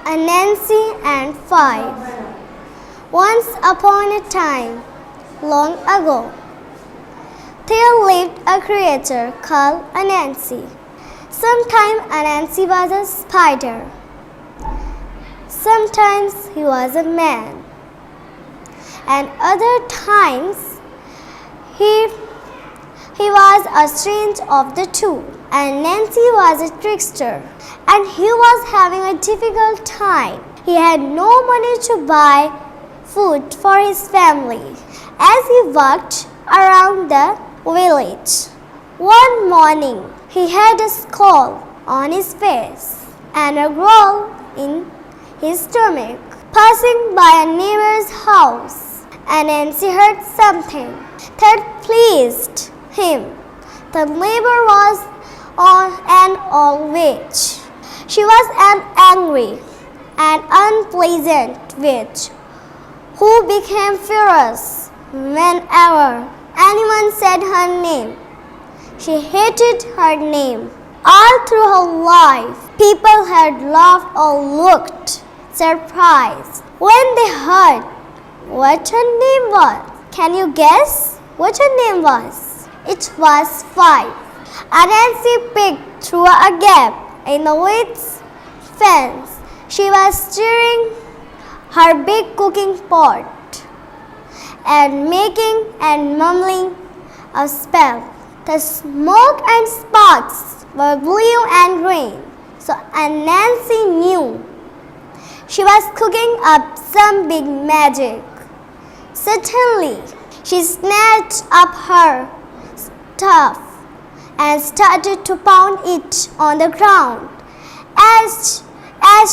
Anansi and Five. Once upon a time, long ago, there lived a creature called Anansi. Sometimes Anansi was a spider. Sometimes he was a man. And other times he was a strange of the two. Anansi was a trickster and he was having a difficult time. He had no money to buy food for his family. As he walked around the village, one morning he had a scald on his face and a growl in his stomach. Passing by a neighbor's house, Anansi heard something that pleased him. The neighbor was an old witch. She was an angry and unpleasant witch who became furious whenever anyone said her name. She hated her name. All through her life, people had laughed or looked surprised when they heard what her name was. Can you guess what her name was? It was Five. Anansi peeked through a gap in the witch's fence. She was stirring her big cooking pot and making and mumbling a spell. The smoke and sparks were blue and green, so Anansi knew she was cooking up some big magic. Suddenly, she snatched up her staff and started to pound it on the ground. As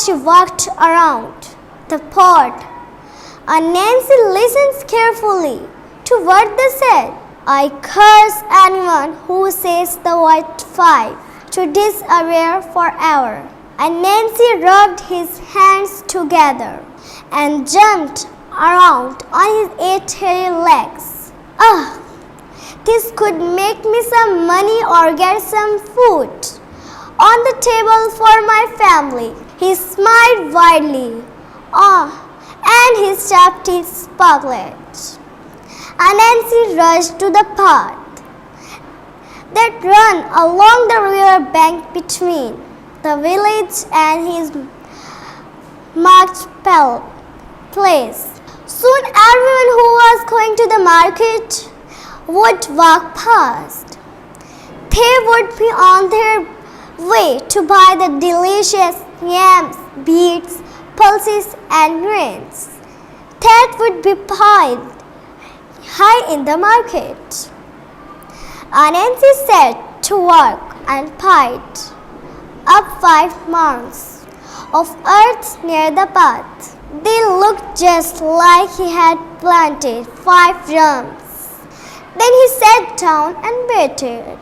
she walked around the pot, Anansi listened carefully to what they said. I curse anyone who says the word five to disappear forever. Anansi rubbed his hands together and jumped around on his 8 hairy legs. This could make me some money or get some food on the table for my family. He smiled widely, and his sharp teeth sparkled. Anansi rushed to the path that ran along the river bank between the village and his marketplace. Soon everyone who was going to the market would walk past. They would be on their way to buy the delicious yams, beets, pulses and grains that would be piled high in the market. Anansi set to work and piled up 5 mounds of earth near the path. They looked just like he had planted 5 drums. Then he sat down and waited.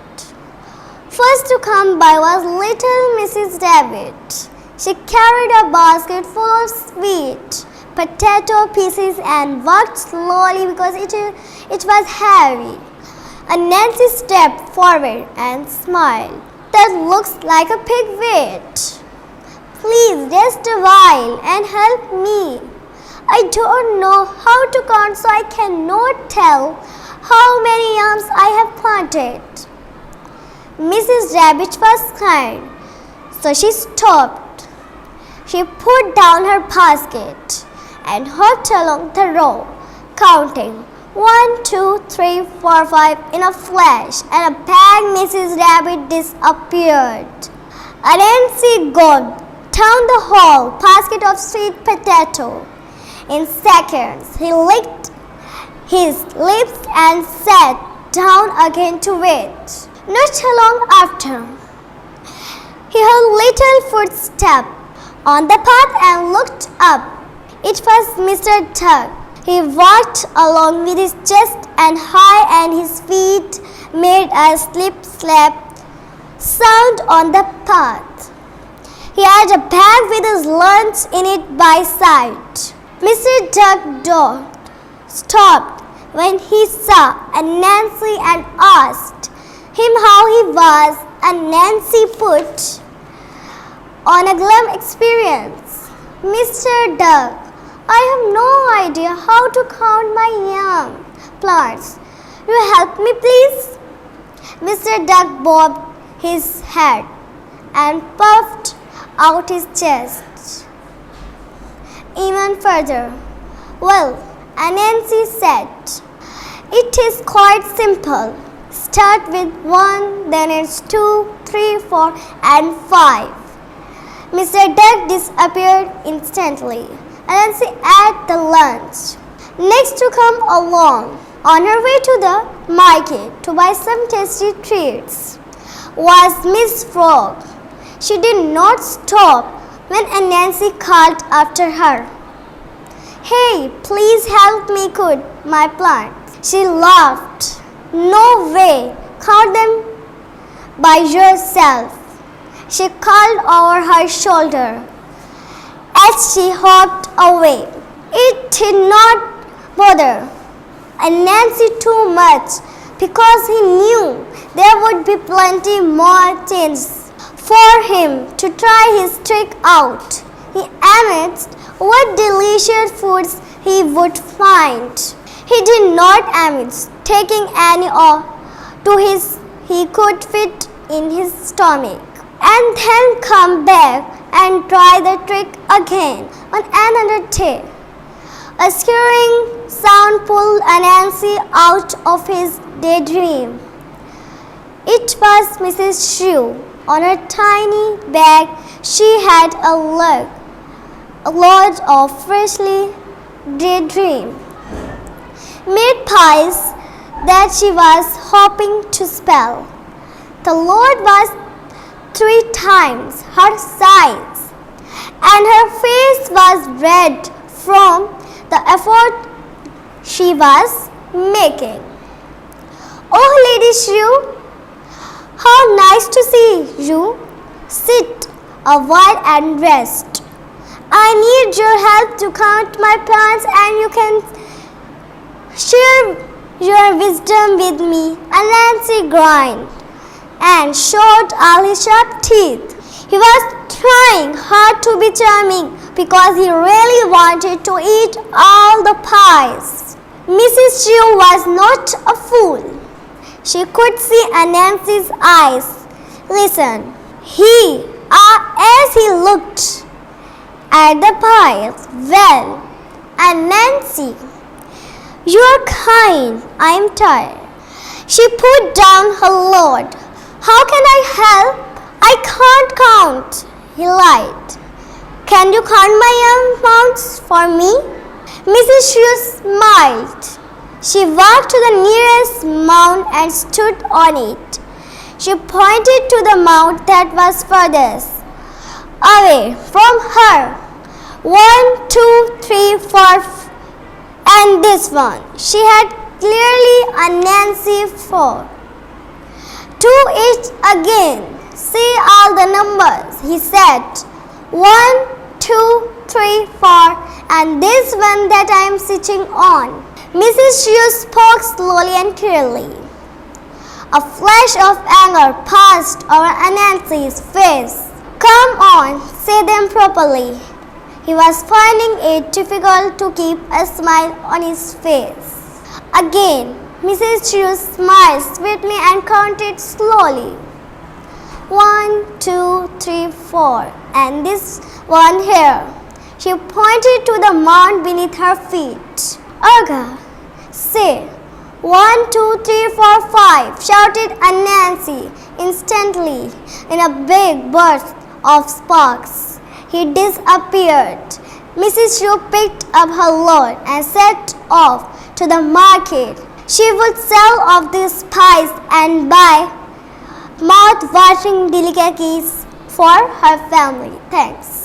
First to come by was little Mrs. Rabbit. She carried a basket full of sweet potato pieces and walked slowly because it was heavy. Anansi stepped forward and smiled. That looks like a pig weight. Please rest a while and help me. I don't know how to count, so I cannot tell how many yams I have planted. Mrs. Rabbit was kind, so she stopped. She put down her basket and hopped along the row, counting 1, 2, 3, 4, 5 in a flash, and a bag Mrs. Rabbit disappeared. Anansi gulped down the whole basket of sweet potato. In seconds, he licked his lips and sat down again to wait. Not long after, he heard little footsteps on the path and looked up. It was Mr. Duck. He walked along with his chest and high, and his feet made a slip-slap sound on the path. He had a bag with his lunch in it by side. Mr. Duck stopped when he saw Anansi and asked him how he was. Anansi put on a glum experience. Mr. Duck, I have no idea how to count my young plants. Will you help me, please? Mr. Duck bobbed his head and puffed out his chest even further. Well, Anansi said, it is quite simple. Start with 1, then it's 2, 3, 4 and 5. Mr. Duck disappeared instantly. Anansi ate the lunch. Next to come along, on her way to the market to buy some tasty treats, was Miss Frog. She did not stop when Anansi called after her. Hey, please help me cut my plants. She laughed. No way, count them by yourself. She called over her shoulder as she hopped away. It did not bother Anansi too much because he knew there would be plenty more chances for him to try his trick out. He amazed what delicious foods he would find. He did not amaze taking any he could fit in his stomach, and then come back and try the trick again on another day. A scurrying sound pulled Anansi out of his daydream. It was Mrs. Shrew. On her tiny bag she had a lot of freshly daydream made pies that she was hoping to spell. The load was 3 times her size, and her face was red from the effort she was making. Oh, Lady Shrew, how nice to see you. Sit a while and rest. I need your help to count my plants, and you can share your wisdom with me. Anansi grinned and showed all his sharp teeth. He was trying hard to be charming because he really wanted to eat all the pies. Mrs. Shrew was not a fool. She could see Anansi's eyes. Listen, as he looked at the pies, well, Anansi, you are kind. I am tired. She put down her load. How can I help? I can't count, he lied. Can you count my young mounts for me? Mrs. Shrew smiled. She walked to the nearest mound and stood on it. She pointed to the mound that was furthest away from her. 1, 2, 3, 4, and this one. She had clearly Anansi 4. 2 each again. See all the numbers, he said. 1, 2, 3, 4, and this one that I am sitting on. Mrs. Shrew spoke slowly and clearly. A flash of anger passed over Anansi's face. Come on, say them properly. He was finding it difficult to keep a smile on his face. Again, Mrs. Shrew smiled sweetly and counted slowly. 1, 2, 3, 4, and this one here. She pointed to the mound beneath her feet. Aga, say 1, 2, 3, 4, 5, shouted Anansi instantly in a big burst of sparks. He disappeared. Mrs. Shrew picked up her load and set off to the market. She would sell off these pies and buy mouth-watering delicacies for her family. Thanks.